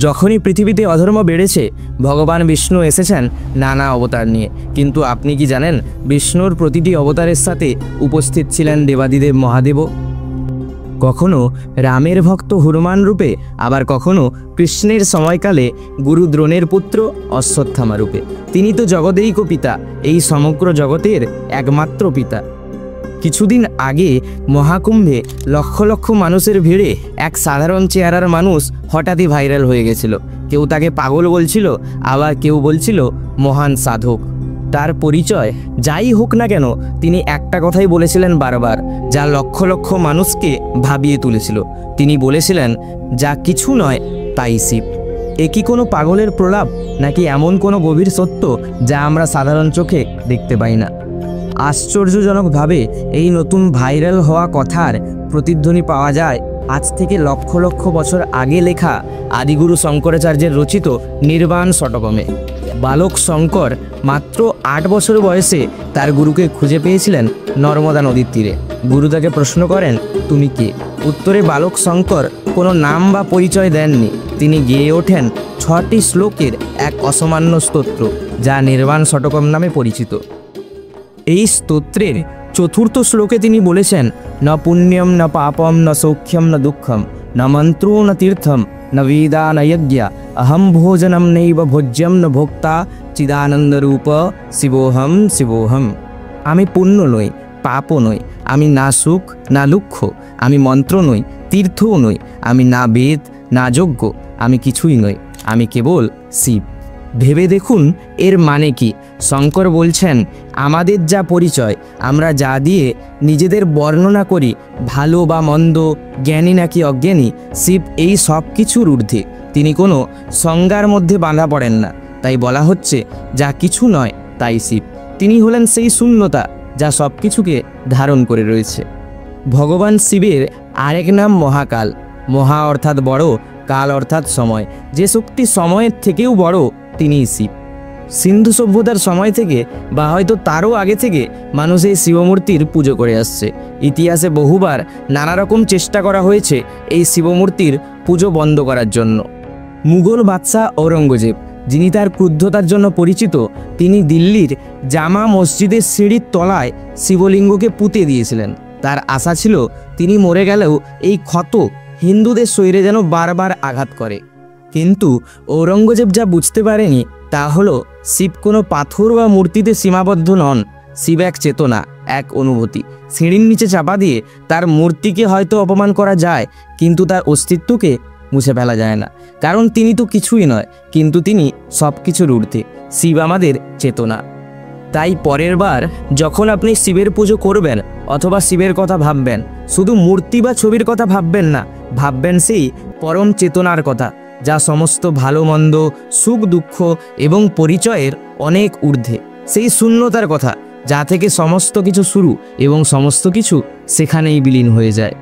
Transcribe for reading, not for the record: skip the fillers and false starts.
যখনই পৃথিবীতে অধর্ম বেড়েছে ভগবান বিষ্ণু এসেছেন নানা অবতার নিয়ে, কিন্তু আপনি কি জানেন বিষ্ণুর প্রতিটি অবতারের সাথে উপস্থিত ছিলেন দেবাদিদেব মহাদেবও। কখনো রামের ভক্ত হনুমান রূপে, আবার কখনো কৃষ্ণের সময়কালে গুরু দ্রোণের পুত্র অশ্বত্থামা রূপে। তিনি তো জগদেইক পিতা, এই সমগ্র জগতের একমাত্র পিতা। কিছুদিন আগে মহাকুম্ভে লক্ষ লক্ষ মানুষের ভিড়ে এক সাধারণ চেহারার মানুষ হঠাৎই ভাইরাল হয়ে গেছিল। কেউ তাকে পাগল বলছিল, আবার কেউ বলছিল মহান সাধক। তার পরিচয় যাই হোক না কেন, তিনি একটা কথাই বলেছিলেন বারবার, যা লক্ষ লক্ষ মানুষকে ভাবিয়ে তুলেছিল। তিনি বলেছিলেন, যা কিছু নয় তাই শিব। এ কি কোনো পাগলের প্রলাপ, নাকি এমন কোনো গভীর সত্য যা আমরা সাধারণ চোখে দেখতে পাই না? আশ্চর্যজনকভাবে এই নতুন ভাইরাল হওয়া কথার প্রতিধ্বনি পাওয়া যায় আজ থেকে লক্ষ লক্ষ বছর আগে লেখা আদিগুরু শঙ্করাচার্যের রচিত নির্বাণ শতকমে। বালক শঙ্কর মাত্র 8 বছর বয়সে তার গুরুকে খুঁজে পেয়েছিলেন নর্মদা নদীর তীরে। গুরু তাকে প্রশ্ন করেন, তুমি কে? উত্তরে বালক শঙ্কর কোনো নাম বা পরিচয় দেননি। তিনি গেয়ে ওঠেন 6টি শ্লোকের এক অসামান্য স্তোত্র, যা নির্বাণ শতকম নামে পরিচিত। এই স্তোত্রের 4র্থ শ্লোকে তিনি বলেছেন, ন পুণ্যম ন পাপম ন সৌখ্যম ন দুঃখম ন মন্ত্রো ন তীর্থম ন বেদা ন যজ্ঞা অহম ভোজনম নৈব ভোজ্যম ন ভোক্তা চিদানন্দরূপ শিবোহম শিবোহম। আমি পুণ্য নই, পাপও নই, আমি না সুখ না দুঃখ, আমি মন্ত্র নই, তীর্থও নই, আমি না বেদ না যজ্ঞ, আমি কিছুই নই, আমি কেবল শিব। ভেবে দেখুন এর মানে কি। শঙ্কর বলছেন, আমাদের যা পরিচয়, আমরা যা দিয়ে নিজেদের বর্ণনা করি, ভালো বা মন্দ, জ্ঞানী নাকি অজ্ঞানী, শিব এই সব কিছুর ঊর্ধ্বে। তিনি কোনো সংজ্ঞার মধ্যে বাঁধা পড়েন না। তাই বলা হচ্ছে, যা কিছু নয় তাই শিব। তিনি হলেন সেই শূন্যতা যা সব কিছুকে ধারণ করে রয়েছে। ভগবান শিবের আরেক নাম মহাকাল। মহা অর্থাৎ বড়, কাল অর্থাৎ সময়। যে শক্তি সময়ের থেকেও বড়, তিনিই শিব। সিন্ধু সভ্যতার সময় থেকে বা হয়তো তারও আগে থেকে মানুষ এই শিবমূর্তির পুজো করে আসছে। ইতিহাসে বহুবার নানা রকম চেষ্টা করা হয়েছে এই শিবমূর্তির পুজো বন্ধ করার জন্য। মুঘল বাদশাহ ঔরঙ্গজেব, যিনি তার ক্রুদ্ধতার জন্য পরিচিত, তিনি দিল্লির জামা মসজিদের সিঁড়ির তলায় শিবলিঙ্গকে পুঁতে দিয়েছিলেন। তার আশা ছিল তিনি মরে গেলেও এই ক্ষত হিন্দুদের শরীরে যেন বারবার আঘাত করে। কিন্তু ঔরঙ্গজেব যা বুঝতে পারেনি তা হলো, শিব কোনো পাথর বা মূর্তিতে সীমাবদ্ধ নন। শিব এক চেতনা, এক অনুভূতি। সিঁড়ির নিচে চাপা দিয়ে তার মূর্তিকে হয়তো অপমান করা যায়, কিন্তু তার অস্তিত্বকে মুছে ফেলা যায় না। কারণ তিনি তো কিছুই নয়, কিন্তু তিনি সব কিছুর ঊর্ধ্বে। শিব আমাদের চেতনা। তাই পরের বার যখন আপনি শিবের পুজো করবেন অথবা শিবের কথা ভাববেন, শুধু মূর্তি বা ছবির কথা ভাববেন না, ভাববেন সেই পরম চেতনার কথা, যা সমস্ত ভালো মন্দ, সুখ দুঃখ এবং পরিচয়ের অনেক ঊর্ধ্বে। সেই শূন্যতার কথা, যা থেকে সমস্ত কিছু শুরু এবং সমস্ত কিছু সেখানেই বিলীন হয়ে যায়।